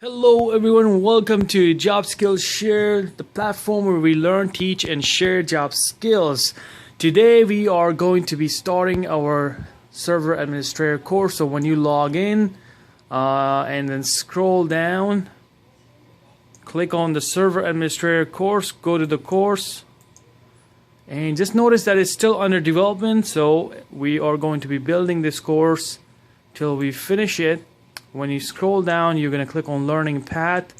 Hello everyone, welcome to Job Skills Share, the platform where we learn, teach, and share job skills. Today we are going to be starting our server administrator course. So when you log in and then scroll down, click on the server administrator course, go to the course, and just notice that it's still under development. So we are going to be building this course till we finish it. When you scroll down, you're going to click on learning path,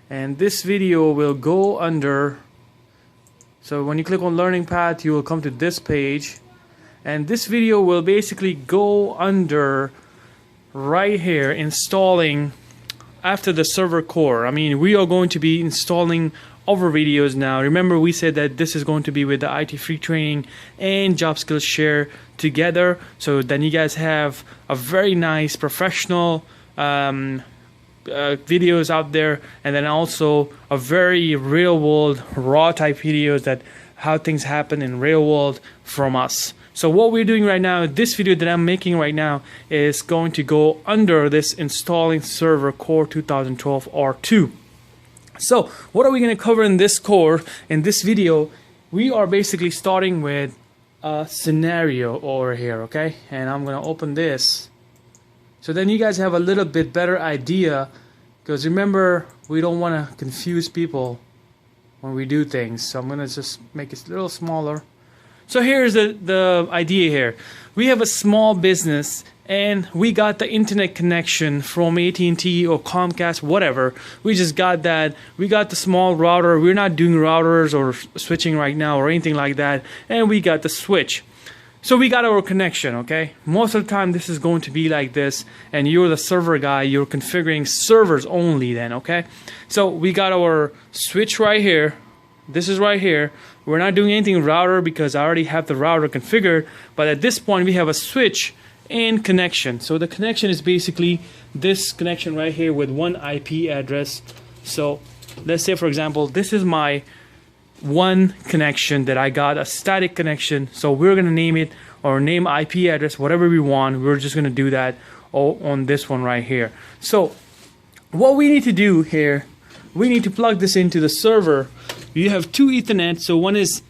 and this video will go under. So when you click on learning path, you will come to this page, and this video will basically go under right here, installing after the server core. I mean, we are going to be installing our videos now. Remember, we said that this is going to be with the IT free training and Job Skills Share together, so then you guys have a very nice professional videos out there, and then also a very real world raw type videos that how things happen in real world from us. So what we're doing right now, this video that I'm making right now, is going to go under this installing server core 2012 R2. So what are we going to cover in this core? In this video, we are basically starting with a scenario over here, okay? And I'm going to open this. So then you guys have a little bit better idea, because remember, we don't want to confuse people when we do things. So I'm going to just make it a little smaller. So here's the idea here. We have a small business and we got the internet connection from AT&T or Comcast, whatever. We just got that. We got the small router. We're not doing routers or switching right now or anything like that. And we got the switch. So we got our connection, okay? Most of the time this is going to be like this, and you're the server guy, you're configuring servers only then, okay? So we got our switch right here. This is right here. We're not doing anything router because I already have the router configured, but at this point we have a switch and connection. So the connection is basically this connection right here with one IP address. So let's say, for example, this is my one connection that I got, a static connection. So we're going to name it, or name IP address, whatever we want. We're just going to do that on this one right here. So what we need to do here, we need to plug this into the server. You have two Ethernet, so one is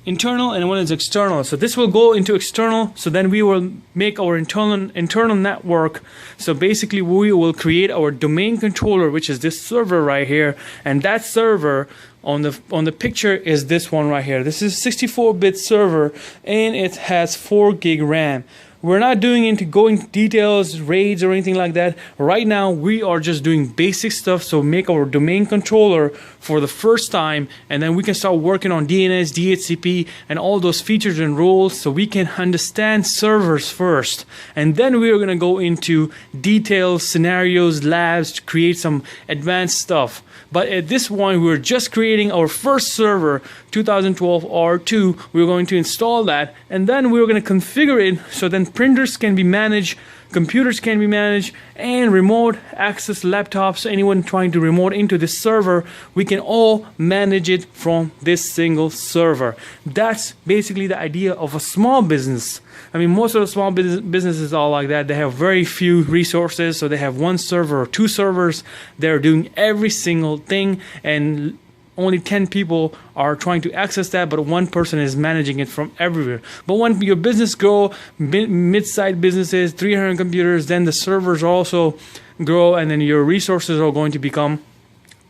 internal and one is external. So this will go into external, so then we will make our internal network. So basically we will create our domain controller, which is this server right here, and that server on the picture is this one right here. This is a 64-bit server and it has 4 gig RAM. We're not doing into going details, raids, or anything like that. Right now, we are just doing basic stuff. So make our domain controller for the first time, and then we can start working on DNS, DHCP, and all those features and rules, so we can understand servers first. And then we are gonna go into details, scenarios, labs to create some advanced stuff. But at this point, we're just creating our first server, 2012 R2. We're going to install that, and then we're going to configure it so then printers can be managed, computers can be managed, and remote access laptops, anyone trying to remote into this server, we can all manage it from this single server. That's basically the idea of a small business. I mean, most of the small businesses are like that. They have very few resources, so they have one server or two servers. They're doing every single thing, and only 10 people are trying to access that, but one person is managing it from everywhere. But when your business grow, mid-sized businesses, 300 computers, then the servers also grow, and then your resources are going to become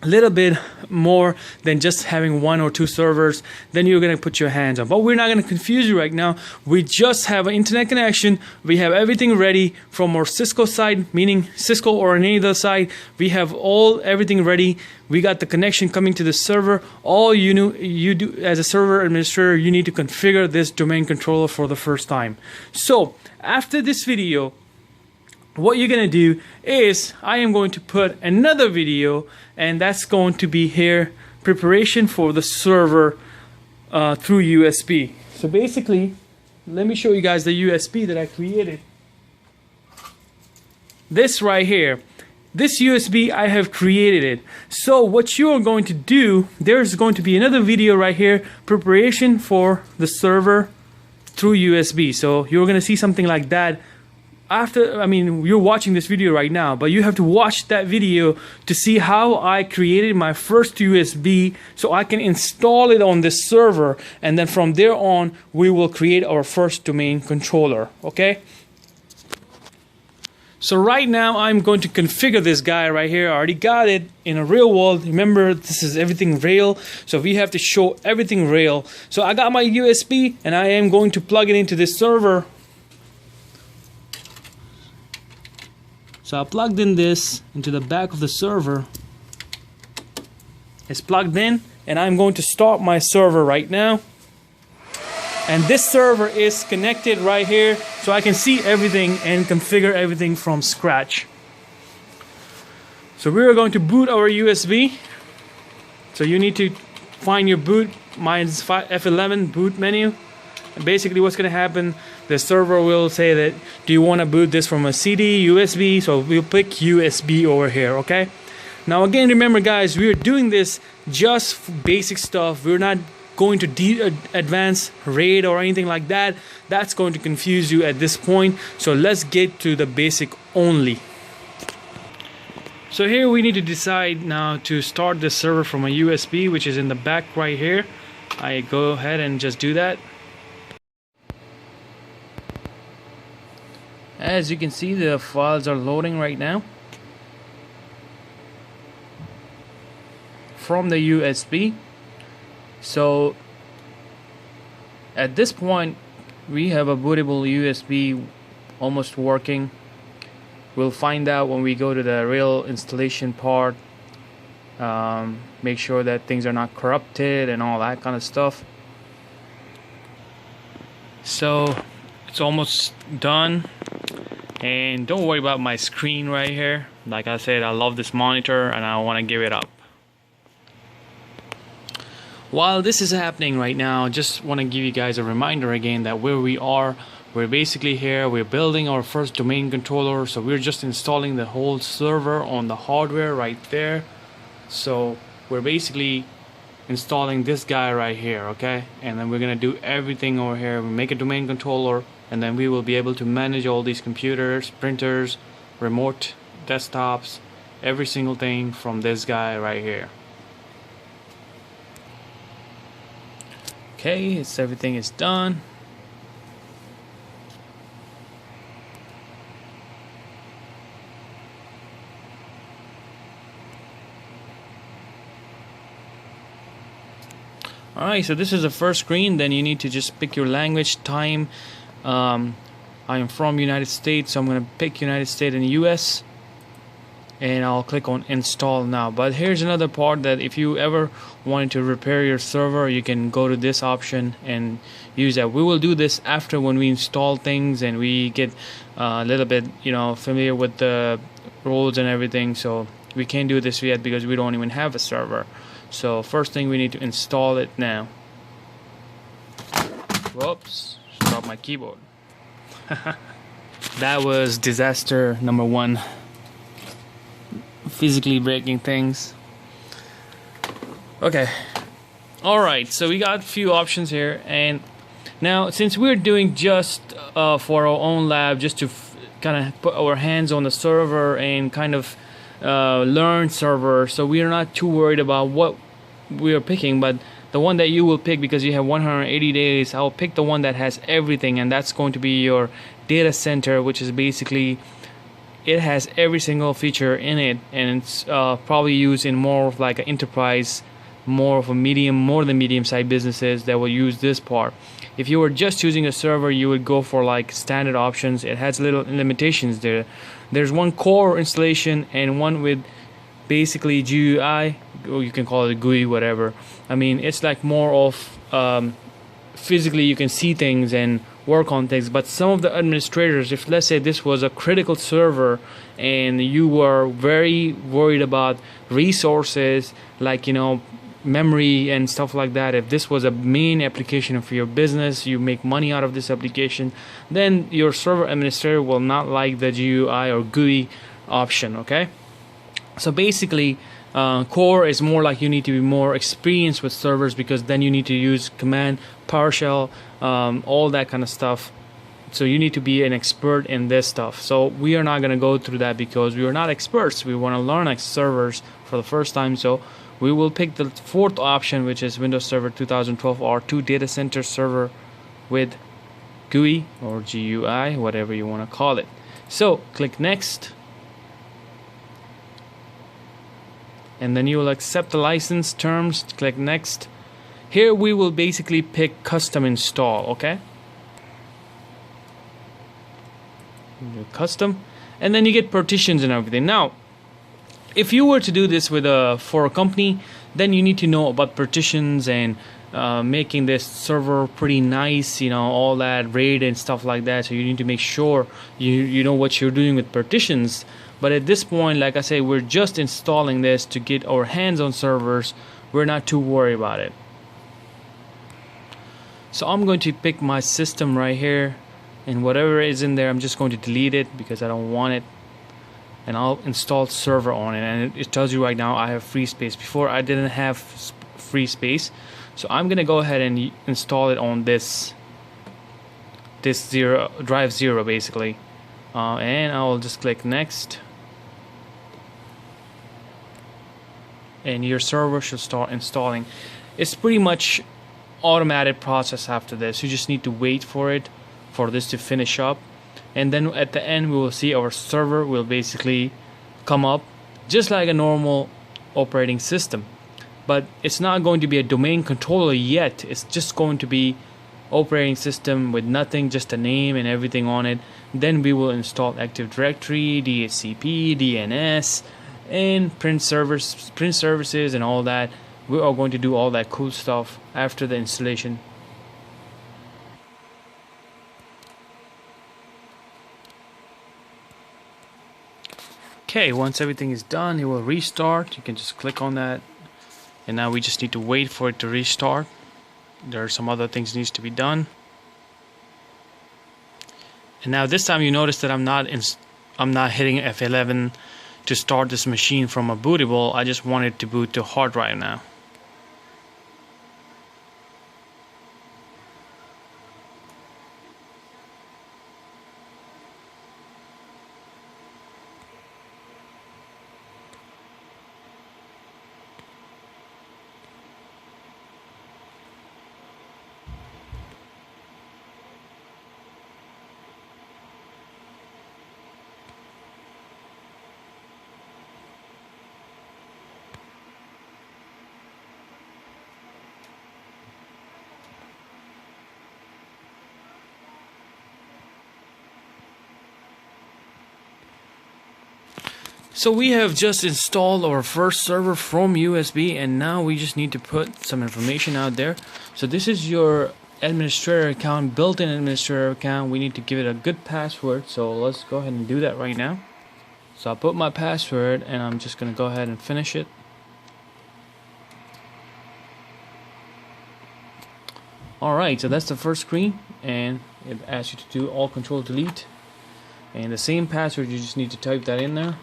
a little bit more than just having one or two servers. Then you're going to put your hands on. But we're not going to confuse you right now. We just have an internet connection. We have everything ready from our Cisco side, meaning Cisco or any other side. We have everything ready. We got the connection coming to the server. All you do as a server administrator, you need to configure this domain controller for the first time. So after this video, what you're going to do is I am going to put another video, and that's going to be here, preparation for the server through USB. So basically, let me show you guys the USB that I created. This right here, this USB, I have created it. So what you are going to do, there's going to be another video right here, preparation for the server through USB. So you're going to see something like that after, I mean, you're watching this video right now, but you have to watch that video to see how I created my first USB so I can install it on this server, and then from there on we will create our first domain controller. Okay, so right now I'm going to configure this guy right here. I already got it in a real world. Remember, this is everything real, so we have to show everything real. So I got my USB and I am going to plug it into this server. So I plugged in this into the back of the server. It's plugged in, and I'm going to start my server right now. And this server is connected right here, so I can see everything and configure everything from scratch. So we are going to boot our USB. So you need to find your boot. Mine's F11 boot menu. And basically what's going to happen, the server will say that, do you want to boot this from a CD, USB? So we'll pick USB over here, okay? Now again, remember guys, we are doing this just basic stuff. We're not going to advanced RAID or anything like that. That's going to confuse you at this point. So let's get to the basic only. So here we need to decide now to start the server from a USB, which is in the back right here. I go ahead and just do that. As you can see, the files are loading right now from the USB. So at this point we have a bootable USB almost working. We'll find out when we go to the real installation part. Make sure that things are not corrupted and all that kind of stuff. So it's almost done. And don't worry about my screen right here. Like I said, I love this monitor and I want to give it up. While this is happening right now, just want to give you guys a reminder again that where we are, we're basically here, we're building our first domain controller. So we're just installing the whole server on the hardware right there. So we're basically installing this guy right here, okay? And then we're gonna do everything over here. We make a domain controller, and then we will be able to manage all these computers, printers, remote desktops, every single thing from this guy right here. Okay, everything is done. Alright, so this is the first screen. Then you need to just pick your language, time. I am from United States, so I'm going to pick United States and US, and I'll click on install now. But here's another part, that if you ever wanted to repair your server, you can go to this option and use that. We will do this after, when we install things and we get a little bit, you know, familiar with the roles and everything. So we can't do this yet because we don't even have a server. So first thing, we need to install it now. Whoops, stop my keyboard. That was disaster number one. Physically breaking things. Okay, alright, so we got a few options here, and now since we're doing just for our own lab, just to kind of put our hands on the server and kind of learn server, so we are not too worried about what we are picking. But the one that you will pick, because you have 180 days, I'll pick the one that has everything, and that's going to be your data center, which is basically, it has every single feature in it, and it's probably used in more of like an enterprise, more of a medium, more than medium-sized businesses that will use this part. If you were just using a server, you would go for like standard options. It has little limitations there. There's one core installation and one with basically GUI, or you can call it a GUI, whatever. I mean, it's like more of physically you can see things and work on things. But some of the administrators, if let's say this was a critical server and you were very worried about resources, like, you know, memory and stuff like that, if this was a main application for your business, you make money out of this application, then your server administrator will not like the GUI or GUI option. Okay, so basically core is more like you need to be more experienced with servers, because then you need to use command, PowerShell, all that kind of stuff. So you need to be an expert in this stuff. So we are not going to go through that because we are not experts. We want to learn servers for the first time. So we will pick the fourth option, which is Windows Server 2012 R2 data center server with GUI or GUI, whatever you want to call it. So click next, and then you will accept the license terms. Click next. Here we will basically pick custom install. Okay, custom, and then you get partitions and everything. Now if you were to do this with for a company, then you need to know about partitions and making this server pretty nice, you know, all that RAID and stuff like that. So you need to make sure you know what you're doing with partitions. But at this point, like I say, we're just installing this to get our hands on servers. We're not too worried about it. So I'm going to pick my system right here, and whatever is in there I'm just going to delete it because I don't want it, and I'll install server on it. And it tells you right now I have free space. Before I didn't have free space, so I'm gonna go ahead and install it on this drive 0 basically, and I'll just click next, and your server should start installing. It's pretty much automatic process after this. You just need to wait for this to finish up, and then at the end we will see our server will basically come up just like a normal operating system. But it's not going to be a domain controller yet. It's just going to be operating system with nothing, just a name and everything on it. Then we will install Active Directory, DHCP, DNS, and print services and all that. We are going to do all that cool stuff after the installation. Okay, once everything is done, it will restart. You can just click on that, and now we just need to wait for it to restart. There are some other things needs to be done. And now this time you notice that I'm not hitting F11 to start this machine from a bootable. I just want it to boot to hard drive now. So we have just installed our first server from USB, and now we just need to put some information out there. So this is your administrator account, built-in administrator account. We need to give it a good password, so let's go ahead and do that right now. So I'll put my password, and I'm just gonna go ahead and finish it. Alright, so that's the first screen, and it asks you to do all control delete, and the same password, you just need to type that in there.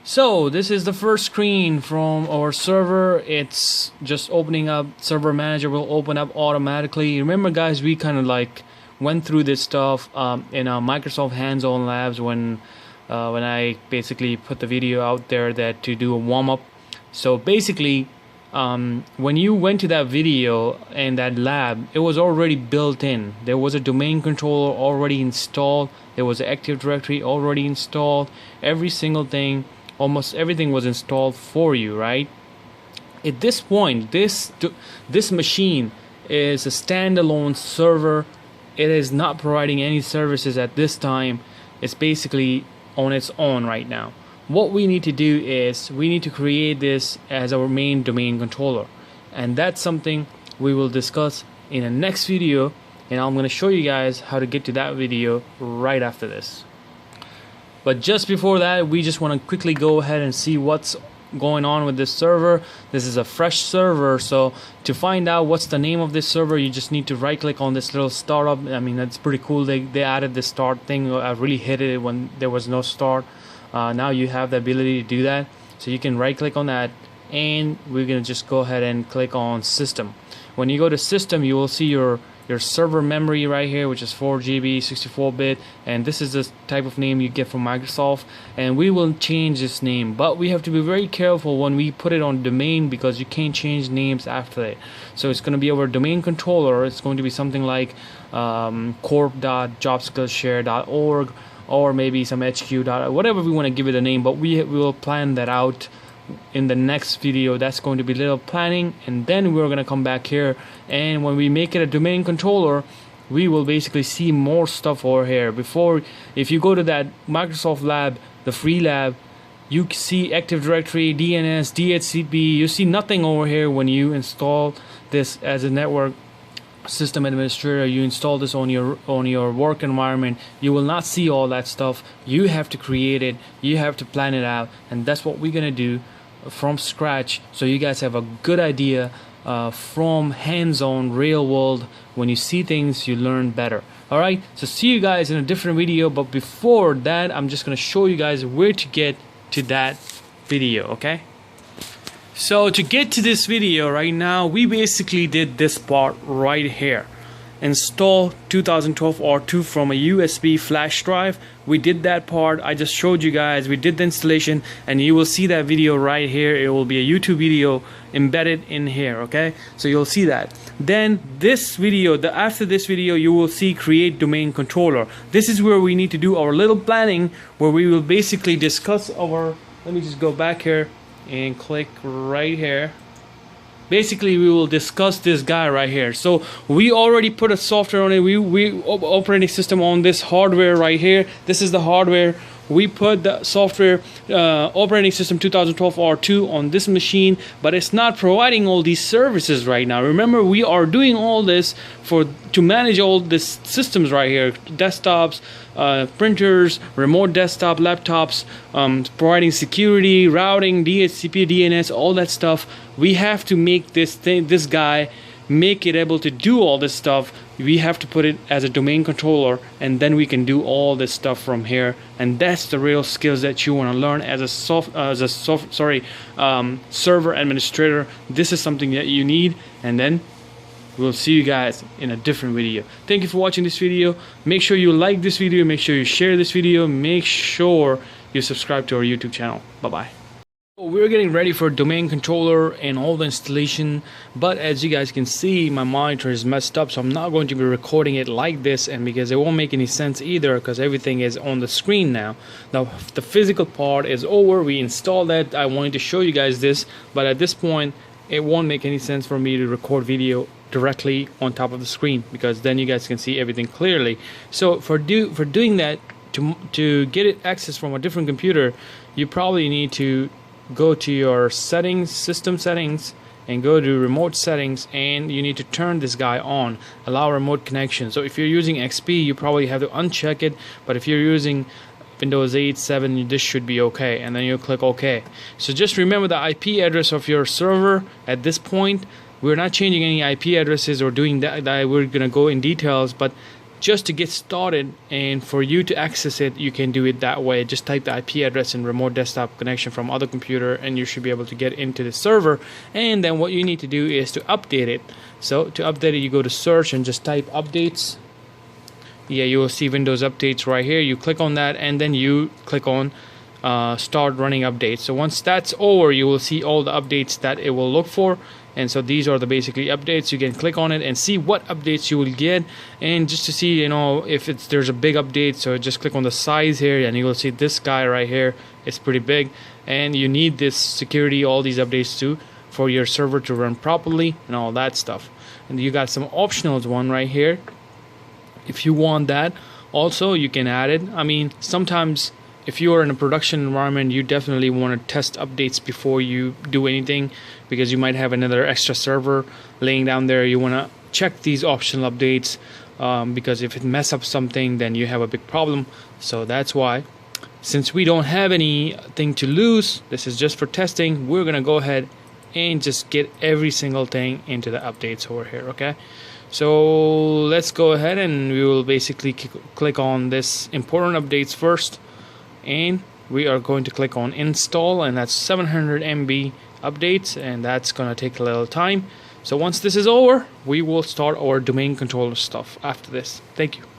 So this is the first screen from our server. It's just opening up. Server Manager will open up automatically. Remember guys, we kind of like went through this stuff in Microsoft hands-on labs when I basically put the video out there that to do a warm-up. So basically when you went to that video and that lab, it was already built in. There was a domain controller already installed. There was an Active Directory already installed. Every single thing, almost everything was installed for you, right? At this point, this machine is a standalone server. It is not providing any services at this time. It's basically on its own right now. What we need to do is we need to create this as our main domain controller, and that's something we will discuss in the next video, and I'm going to show you guys how to get to that video right after this. But just before that, we just want to quickly go ahead and see what's going on with this server. This is a fresh server, so to find out what's the name of this server, you just need to right click on this little startup. I mean, that's pretty cool. They added this start thing. I really hated it when there was no start. Now you have the ability to do that, so you can right click on that, and we're gonna just go ahead and click on system. When you go to system, you will see your server memory right here, which is 4 GB 64-bit, and this is the type of name you get from Microsoft, and we will change this name, but we have to be very careful when we put it on domain, because you can't change names after it. So it's going to be our domain controller. It's going to be something like corp.jobskillshare.org, or maybe some HQ. Whatever we want to give it a name, but we will plan that out in the next video. That's going to be little planning, and then we're going to come back here, and when we make it a domain controller, we will basically see more stuff over here. Before, if you go to that Microsoft lab, the free lab, you see Active Directory, DNS, DHCP. You see nothing over here when you install this as a network system administrator. You install this on your work environment. You will not see all that stuff. You have to create it, you have to plan it out, and that's what we're gonna do from scratch, so you guys have a good idea from hands-on, real world. When you see things, you learn better. Alright, so see you guys in a different video, but before that, I'm just gonna show you guys where to get to that video. Okay, so to get to this video right now, we basically did this part right here. Install 2012 R2 from a USB flash drive. We did that part. I just showed you guys. We did the installation, and you will see that video right here. It will be a YouTube video embedded in here. Okay, so you'll see that. Then this video, after this video, you will see create domain controller. This is where we need to do our little planning, where we will basically discuss our, let me just go back here and click right here. Basically, we will discuss this guy right here. So we already put a software on it. We operating system on this hardware right here. This is the hardware. We put the software operating system 2012 R2 on this machine, but it's not providing all these services right now. Remember, we are doing all this to manage all these systems right here: desktops, printers, remote desktop, laptops, providing security, routing, DHCP, DNS, all that stuff. We have to make this guy make it able to do all this stuff. We have to put it as a domain controller, and then we can do all this stuff from here. And that's the real skills that you want to learn as a server administrator. This is something that you need, and then we'll see you guys in a different video. Thank you for watching this video. Make sure you like this video, make sure you share this video, make sure you subscribe to our YouTube channel. Bye bye. We're getting ready for domain controller and all the installation, but as you guys can see, my monitor is messed up, so I'm not going to be recording it like this, and because it won't make any sense either, because everything is on the screen now. Now the physical part is over. We installed that. I wanted to show you guys this, but at this point it won't make any sense for me to record video directly on top of the screen, because then you guys can see everything clearly. So for doing that, to get it access from a different computer, you probably need to go to your settings, system settings, and go to remote settings, and you need to turn this guy on, allow remote connection. So if you're using XP, you probably have to uncheck it, but if you're using Windows 8, 7, this should be okay, and then you click OK. So just remember the IP address of your server. At this point, we're not changing any IP addresses or doing that. We're gonna go in details, but just to get started and for you to access it, you can do it that way. Just type the IP address and remote desktop connection from other computer, and you should be able to get into the server. And then what you need to do is to update it. So to update it, you go to search and just type updates. Yeah, you will see Windows updates right here. You click on that, and then you click on start running updates. So once that's over, you will see all the updates that it will look for. And so these are the basically updates. You can click on it and see what updates you will get, and just to see, you know, if there's a big update. So just click on the size here, and you will see this guy right here is pretty big, and you need this security, all these updates too, for your server to run properly and all that stuff. And you got some optionals one right here. If you want that, also you can add it. I mean, sometimes if you are in a production environment, you definitely want to test updates before you do anything, because you might have another extra server laying down there. You want to check these optional updates, because if it mess up something, then you have a big problem. So that's why. since we don't have anything to lose, this is just for testing, we're gonna go ahead and just get every single thing into the updates over here. Okay, so let's go ahead and we will basically click on this important updates first, and we are going to click on install, and that's 700 MB updates, and that's gonna take a little time. So once this is over, we will start our domain controller stuff after this. Thank you.